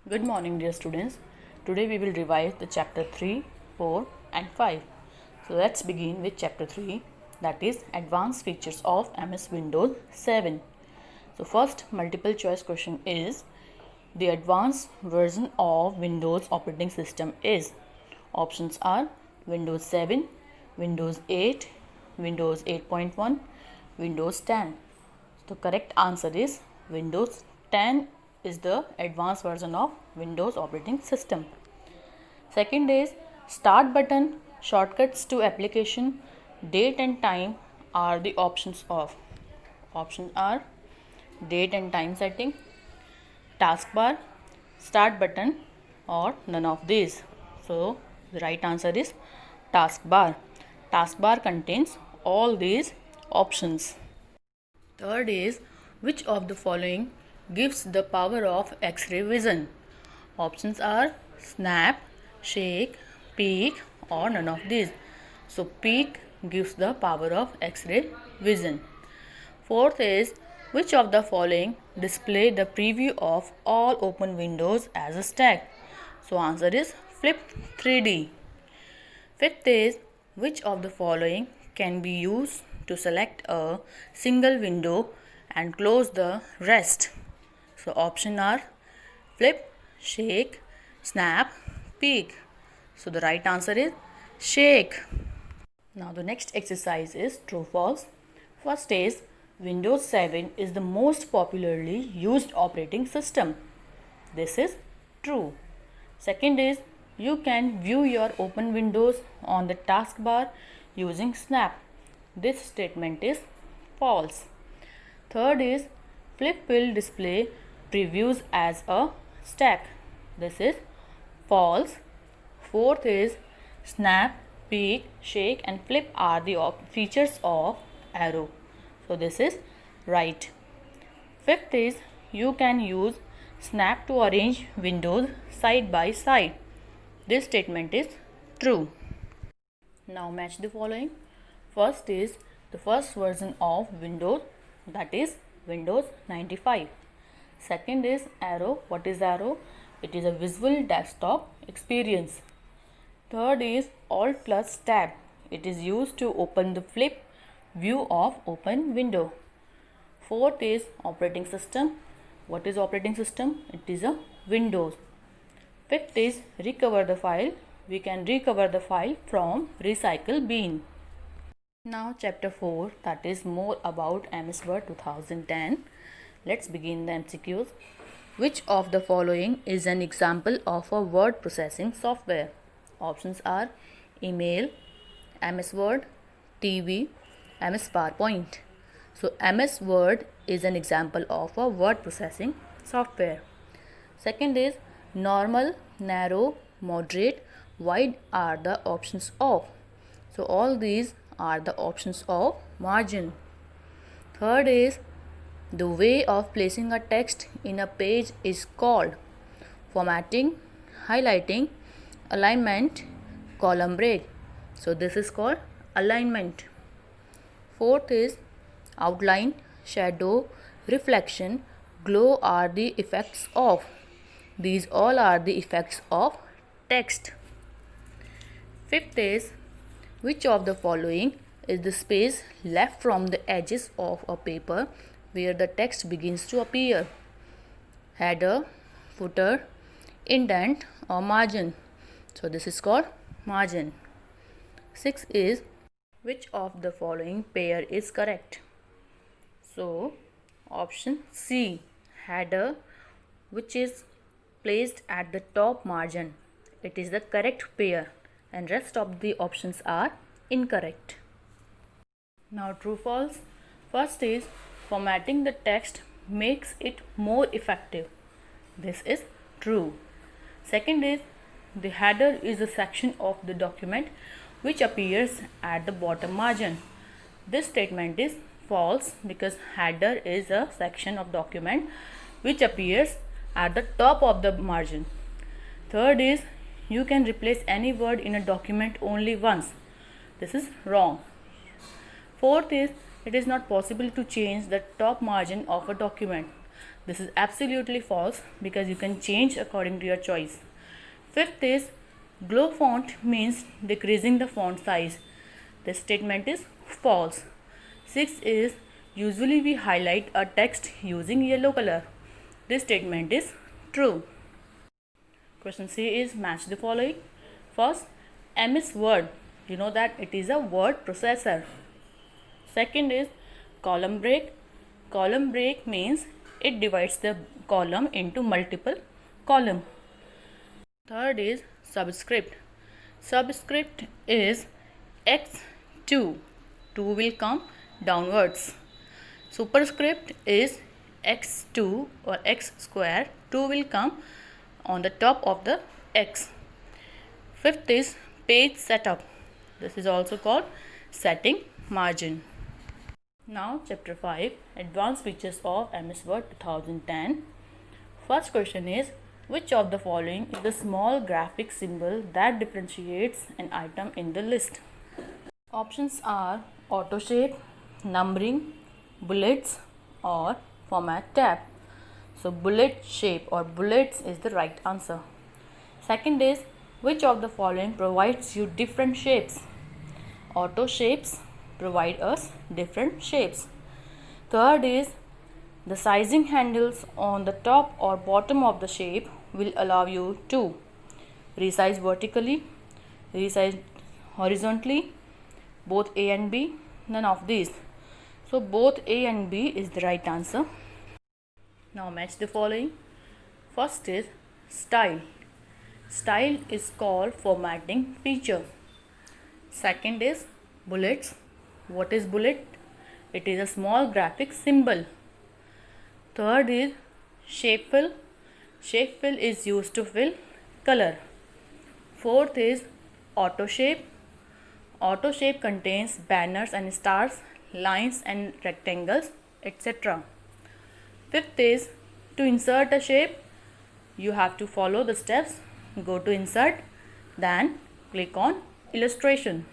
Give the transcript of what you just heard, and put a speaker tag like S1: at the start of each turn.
S1: Good morning, dear students. Today we will revise the chapter 3, 4, and 5. So let's begin with chapter 3, that is Advanced Features of MS Windows 7. So first multiple choice question is the advanced version of Windows operating system is. Options are Windows 7, Windows 8, Windows 8.1, Windows 10. The correct answer is Windows 10 is the advanced version of Windows operating system. Second is start button, shortcuts to application, date and time are the options of. Options are date and time setting, taskbar, start button, or none of these. So the right answer is taskbar. Taskbar contains all these options. Third is which of the following gives the power of X-ray vision? Options are snap, shake, peek, or none of these. So peek gives the power of X-ray vision. Fourth is which of the following display the preview of all open windows as a stack? So answer is flip 3D. Fifth is which of the following can be used to select a single window and close the rest? So option are flip, shake, snap, peek. So the right answer is shake. Now the next exercise is true false. First is Windows 7 is the most popularly used operating system. This is true. Second is you can view your open windows on the taskbar using snap. This statement is false. Third is flip will display previews as a stack. This is false. Fourth is snap, peek, shake and flip are the features of arrow. So this is right. Fifth is you can use snap to arrange windows side by side. This statement is true. Now match the following. First is the first version of Windows, that is Windows 95. Second is Arrow. What is Arrow? It is a visual desktop experience. Third is Alt plus Tab. It is used to open the flip view of open window. Fourth is operating system. What is operating system? It is a Windows. Fifth is recover the file. We can recover the file from recycle bin. Now chapter 4, that is more about MS Word 2010. Let's begin the MCQs. Which of the following is an example of a word processing software? Options are email, MS Word, TV, MS PowerPoint. So MS Word is an example of a word processing software. Second is normal, narrow, moderate, wide are the options of. So all these are the options of margin. Third is the way of placing a text in a page is called formatting, highlighting, alignment, column break. So this is called alignment. Fourth is outline, shadow, reflection, glow are the effects of. These all are the effects of text. Fifth is which of the following is the space left from the edges of a paper where the text begins to appear? Header, footer, indent or margin. So this is called margin. Sixth is which of the following pair is correct? So option C, header, which is placed at the top margin. It is the correct pair and rest of the options are incorrect. Now true false. First is formatting the text makes it more effective. This is true. Second is the header is a section of the document which appears at the bottom margin. This statement is false because header is a section of document which appears at the top of the margin. Third is you can replace any word in a document only once. This is wrong. Fourth is it is not possible to change the top margin of a document. This is absolutely false because you can change according to your choice. Fifth is glow font means decreasing the font size. This statement is false. Sixth is usually we highlight a text using yellow color. This statement is true. Question C is match the following. First, MS Word. You know that it is a word processor. Second is column break. Column break means it divides the column into multiple columns. Third is subscript. Subscript is x2. 2 will come downwards. Superscript is x2 or x square. 2 will come on the top of the x. Fifth is page setup. This is also called setting margin. Now chapter 5, advanced features of MS Word 2010. First question is, which of the following is the small graphic symbol that differentiates an item in the list? Options are auto shape, numbering, bullets or format tab. So bullet shape or bullets is the right answer. Second is, which of the following provides you different shapes? Auto shapes provide us different shapes. Third is, the sizing handles on the top or bottom of the shape will allow you to resize vertically, resize horizontally, both A and B, none of these. So both A and B is the right answer. Now match the following. First is style. Style is called formatting feature. Second is bullets. What is bullet? It is a small graphic symbol. Third is shape fill. Shape fill is used to fill color. Fourth is auto shape. Auto shape contains banners and stars, lines and rectangles, etc. Fifth is to insert a shape, you have to follow the steps. Go to insert, then click on illustration.